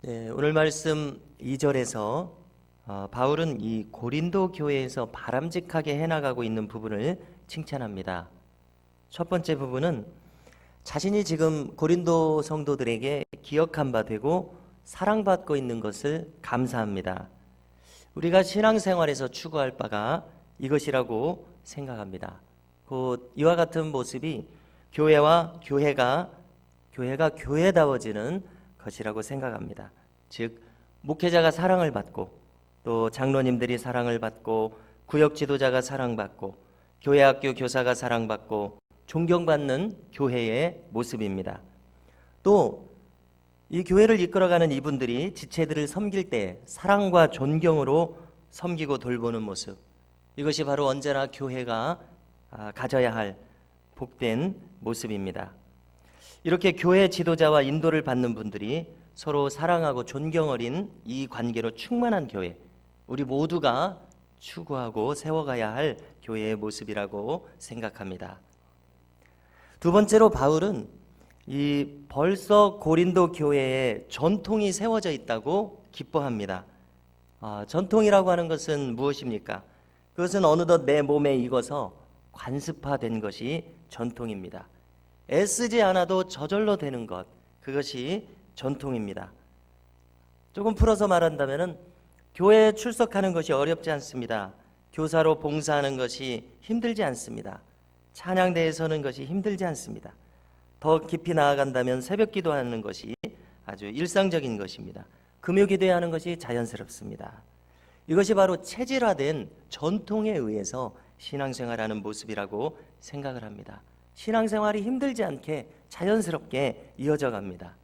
네, 오늘 말씀 2절에서 바울은 이 고린도 교회에서 바람직하게 해나가고 있는 부분을 칭찬합니다. 첫 번째 부분은 자신이 지금 고린도 성도들에게 기억한 바 되고 사랑받고 있는 것을 감사합니다. 우리가 신앙생활에서 추구할 바가 이것이라고 생각합니다. 곧 이와 같은 모습이 교회가 교회다워지는 것이라고 생각합니다. 즉 목회자가 사랑을 받고 또 장로님들이 사랑을 받고 구역 지도자가 사랑받고 교회 학교 교사가 사랑받고 존경받는 교회의 모습입니다. 또 이 교회를 이끌어가는 이분들이 지체들을 섬길 때 사랑과 존경으로 섬기고 돌보는 모습, 이것이 바로 언제나 교회가 가져야 할 복된 모습입니다. 이렇게 교회 지도자와 인도를 받는 분들이 서로 사랑하고 존경 어린 이 관계로 충만한 교회, 우리 모두가 추구하고 세워가야 할 교회의 모습이라고 생각합니다. 두 번째로 바울은 벌써 고린도 교회에 전통이 세워져 있다고 기뻐합니다. 전통이라고 하는 것은 무엇입니까? 그것은 어느덧 내 몸에 익어서 관습화된 것이 전통입니다. 애쓰지 않아도 저절로 되는 것, 그것이 전통입니다. 조금 풀어서 말한다면 교회에 출석하는 것이 어렵지 않습니다. 교사로 봉사하는 것이 힘들지 않습니다. 찬양대에 서는 것이 힘들지 않습니다. 더 깊이 나아간다면 새벽 기도하는 것이 아주 일상적인 것입니다. 금요 기도하는 것이 자연스럽습니다. 이것이 바로 체질화된 전통에 의해서 신앙생활하는 모습이라고 생각을 합니다. 신앙생활이 힘들지 않게 자연스럽게 이어져 갑니다.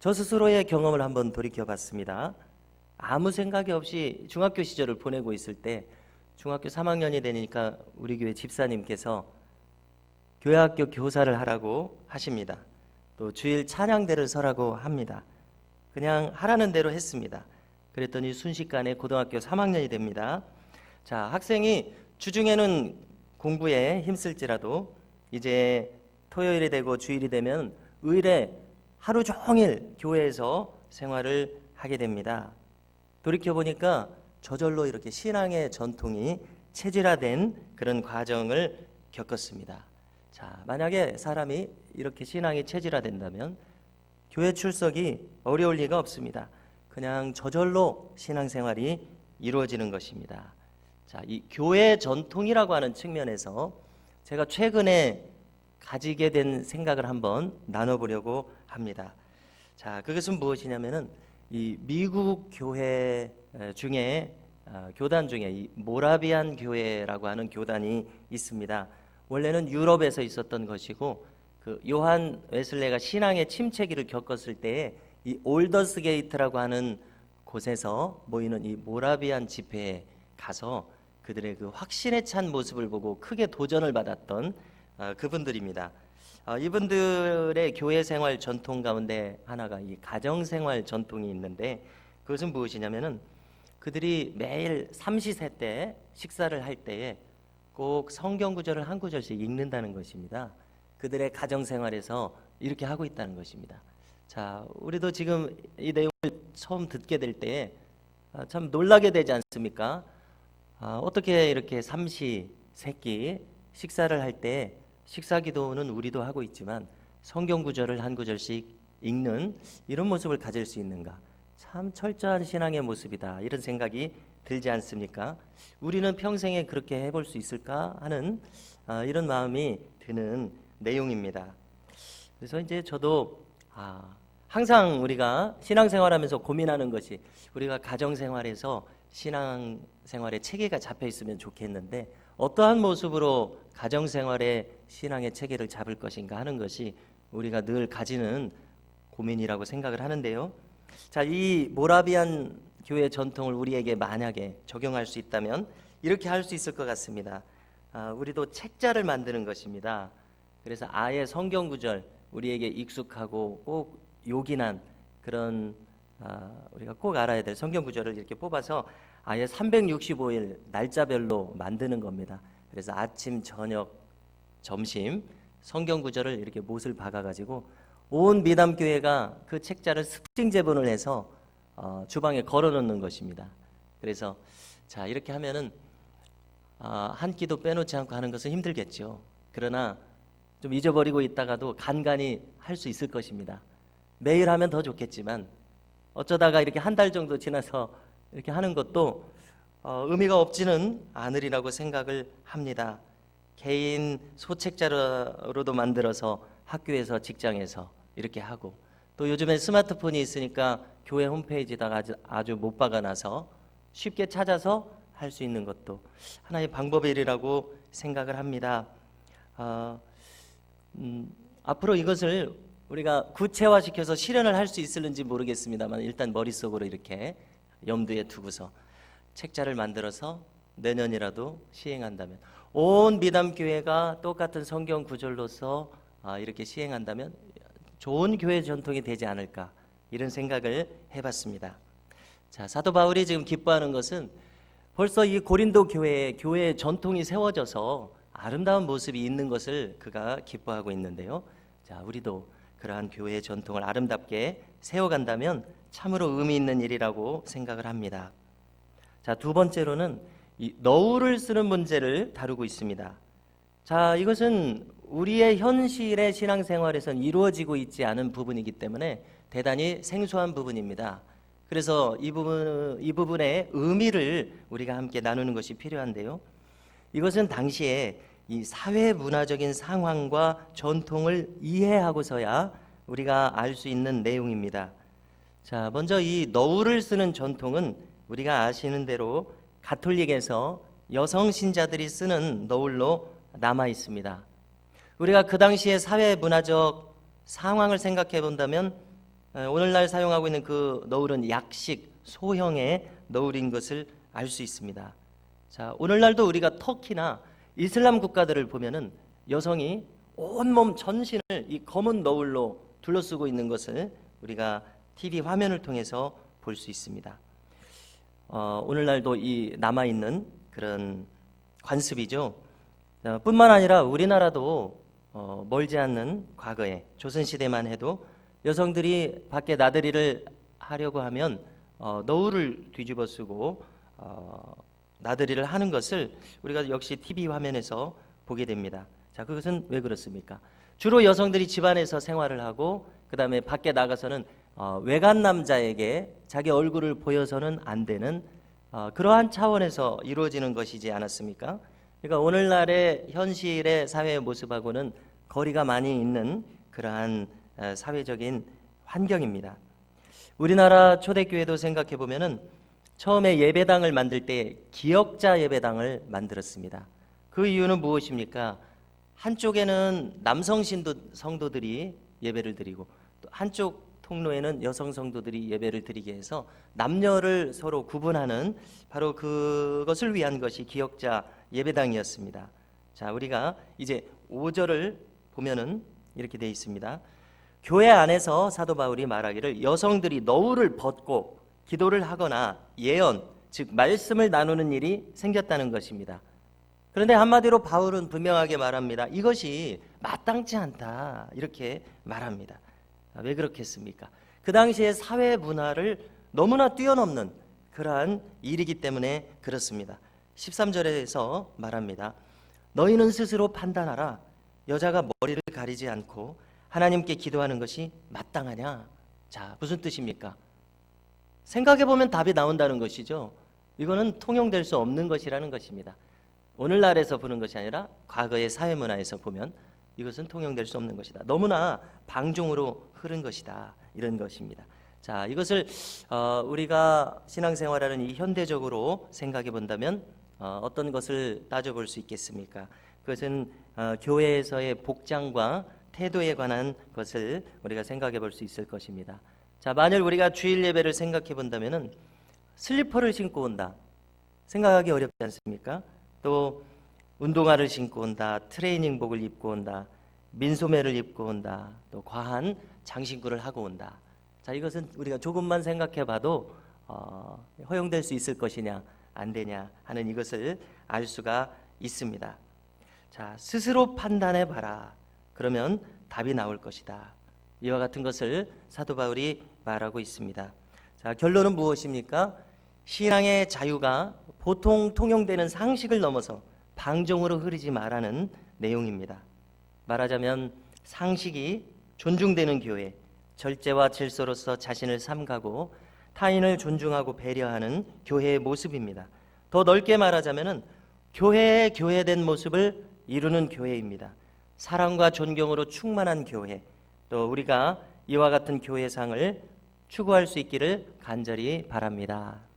저 스스로의 경험을 한번 돌이켜 봤습니다. 아무 생각이 없이 중학교 시절을 보내고 있을 때 중학교 3학년이 되니까 우리 교회 집사님께서 교회학교 교사를 하라고 하십니다. 또 주일 찬양대를 서라고 합니다. 그냥 하라는 대로 했습니다. 그랬더니 순식간에 고등학교 3학년이 됩니다. 자, 학생이 주중에는 공부에 힘쓸지라도 이제 토요일이 되고 주일이 되면 의례 하루 종일 교회에서 생활을 하게 됩니다. 돌이켜보니까 저절로 이렇게 신앙의 전통이 체질화된 그런 과정을 겪었습니다. 자, 만약에 사람이 이렇게 신앙이 체질화된다면 교회 출석이 어려울 리가 없습니다. 그냥 저절로 신앙생활이 이루어지는 것입니다. 자, 이 교회 전통이라고 하는 측면에서 제가 최근에 가지게 된 생각을 한번 나눠보려고 합니다. 자, 그것은 무엇이냐면은 이 미국 교회 중에 교단 중에 이 모라비안 교회라고 하는 교단이 있습니다. 원래는 유럽에서 있었던 것이고 그 요한 웨슬레가 신앙의 침체기를 겪었을 때에 이 올더스 게이트라고 하는 곳에서 모이는 이 모라비안 집회에 가서 그들의 그 확신에 찬 모습을 보고 크게 도전을 받았던 그분들입니다. 이분들의 교회 생활 전통 가운데 하나가 이 가정 생활 전통이 있는데 그것은 무엇이냐면은 그들이 매일 삼시세 때 식사를 할 때에 꼭 성경 구절을 한 구절씩 읽는다는 것입니다. 그들의 가정 생활에서 이렇게 하고 있다는 것입니다. 자, 우리도 지금 이 내용을 처음 듣게 될 때에 참 놀라게 되지 않습니까? 어떻게 이렇게 삼시 세끼 식사를 할 때 식사 기도는 우리도 하고 있지만 성경 구절을 한 구절씩 읽는 이런 모습을 가질 수 있는가? 참 철저한 신앙의 모습이다, 이런 생각이 들지 않습니까? 우리는 평생에 그렇게 해볼 수 있을까 하는 이런 마음이 드는 내용입니다. 그래서 이제 저도 항상 우리가 신앙생활하면서 고민하는 것이 우리가 가정생활에서 신앙생활의 체계가 잡혀 있으면 좋겠는데 어떠한 모습으로 가정생활에 신앙의 체계를 잡을 것인가 하는 것이 우리가 늘 가지는 고민이라고 생각을 하는데요. 자, 이 모라비안 교회 전통을 우리에게 만약에 적용할 수 있다면 이렇게 할 수 있을 것 같습니다. 우리도 책자를 만드는 것입니다. 그래서 아예 성경 구절 우리에게 익숙하고 꼭 요긴한 그런 우리가 꼭 알아야 될 성경 구절을 이렇게 뽑아서 아예 365일 날짜별로 만드는 겁니다. 그래서 아침, 저녁, 점심 성경 구절을 이렇게 못을 박아가지고 온 미담교회가 그 책자를 습증제본을 해서 주방에 걸어놓는 것입니다. 그래서 자, 이렇게 하면은 한 끼도 빼놓지 않고 하는 것은 힘들겠죠. 그러나 좀 잊어버리고 있다가도 간간히 할 수 있을 것입니다. 매일 하면 더 좋겠지만 어쩌다가 이렇게 한 달 정도 지나서 이렇게 하는 것도 의미가 없지는 않으리라고 생각을 합니다. 개인 소책자로도 만들어서 학교에서 직장에서 이렇게 하고, 또 요즘에 스마트폰이 있으니까 교회 홈페이지에다가 아주 못 박아놔서 쉽게 찾아서 할 수 있는 것도 하나의 방법이라고 생각을 합니다. 앞으로 이것을 우리가 구체화시켜서 실현을 할 수 있을는지 모르겠습니다만, 일단 머릿속으로 이렇게 염두에 두고서 책자를 만들어서 내년이라도 시행한다면, 온 미담교회가 똑같은 성경 구절로서 이렇게 시행한다면 좋은 교회 전통이 되지 않을까, 이런 생각을 해봤습니다. 자, 사도 바울이 지금 기뻐하는 것은 벌써 이 고린도 교회의 전통이 세워져서 아름다운 모습이 있는 것을 그가 기뻐하고 있는데요. 자, 우리도 그러한 교회의 전통을 아름답게 세워간다면 참으로 의미 있는 일이라고 생각을 합니다. 자, 두 번째로는 이 너울을 쓰는 문제를 다루고 있습니다. 자, 이것은 우리의 현실의 신앙생활에선 이루어지고 있지 않은 부분이기 때문에 대단히 생소한 부분입니다. 그래서 이 부분의 의미를 우리가 함께 나누는 것이 필요한데요. 이것은 당시에 이 사회 문화적인 상황과 전통을 이해하고서야 우리가 알 수 있는 내용입니다. 자, 먼저 이 너울을 쓰는 전통은 우리가 아시는 대로 가톨릭에서 여성 신자들이 쓰는 너울로 남아 있습니다. 우리가 그 당시의 사회 문화적 상황을 생각해 본다면 오늘날 사용하고 있는 그 너울은 약식 소형의 너울인 것을 알 수 있습니다. 자, 오늘날도 우리가 터키나 이슬람 국가들을 보면은 여성이 온몸 전신을 이 검은 너울로 둘러쓰고 있는 것을 우리가 TV 화면을 통해서 볼 수 있습니다. 오늘날도 이 남아 있는 그런 관습이죠. 뿐만 아니라 우리나라도 멀지 않는 과거에 조선 시대만 해도 여성들이 밖에 나들이를 하려고 하면 너울을 뒤집어 쓰고 나들이를 하는 것을 우리가 역시 TV 화면에서 보게 됩니다. 자, 그것은 왜 그렇습니까? 주로 여성들이 집안에서 생활을 하고 그 다음에 밖에 나가서는 외간 남자에게 자기 얼굴을 보여서는 안 되는 그러한 차원에서 이루어지는 것이지 않았습니까? 그러니까 오늘날의 현실의 사회의 모습하고는 거리가 많이 있는 그러한 사회적인 환경입니다. 우리나라 초대교회도 생각해 보면은 처음에 예배당을 만들 때 기역자 예배당을 만들었습니다. 그 이유는 무엇입니까? 한쪽에는 남성 성도들이 예배를 드리고 또 한쪽 통로에는 여성 성도들이 예배를 드리게 해서 남녀를 서로 구분하는 바로 그것을 위한 것이 기역자 예배당이었습니다. 자, 우리가 이제 5절을 보면은 이렇게 되어 있습니다. 교회 안에서 사도 바울이 말하기를 여성들이 너울을 벗고 기도를 하거나 예언, 즉 말씀을 나누는 일이 생겼다는 것입니다. 그런데 한마디로 바울은 분명하게 말합니다. 이것이 마땅치 않다, 이렇게 말합니다. 왜 그렇겠습니까? 그 당시의 사회 문화를 너무나 뛰어넘는 그러한 일이기 때문에 그렇습니다. 13절에서 말합니다. 너희는 스스로 판단하라. 여자가 머리를 가리지 않고 하나님께 기도하는 것이 마땅하냐? 자, 무슨 뜻입니까? 생각해보면 답이 나온다는 것이죠. 이거는 통용될 수 없는 것이라는 것입니다. 오늘날에서 보는 것이 아니라 과거의 사회문화에서 보면 이것은 통용될 수 없는 것이다. 너무나 방종으로 흐른 것이다, 이런 것입니다. 자, 이것을 우리가 신앙생활하는 이 현대적으로 생각해 본다면 어떤 것을 따져볼 수 있겠습니까? 그것은 교회에서의 복장과 태도에 관한 것을 우리가 생각해 볼 수 있을 것입니다. 자, 만일 우리가 주일 예배를 생각해 본다면은 슬리퍼를 신고 온다, 생각하기 어렵지 않습니까? 또 운동화를 신고 온다, 트레이닝복을 입고 온다, 민소매를 입고 온다, 또 과한 장신구를 하고 온다. 자, 이것은 우리가 조금만 생각해 봐도 허용될 수 있을 것이냐 안 되냐 하는 이것을 알 수가 있습니다. 자, 스스로 판단해 봐라. 그러면 답이 나올 것이다. 이와 같은 것을 사도 바울이 말하고 있습니다. 자, 결론은 무엇입니까? 신앙의 자유가 보통 통용되는 상식을 넘어서 방종으로 흐르지 말라는 내용입니다. 말하자면 상식이 존중되는 교회, 절제와 질서로서 자신을 삼가고 타인을 존중하고 배려하는 교회의 모습입니다. 더 넓게 말하자면 교회의 교회된 모습을 이루는 교회입니다. 사랑과 존경으로 충만한 교회, 또 우리가 이와 같은 교회상을 추구할 수 있기를 간절히 바랍니다.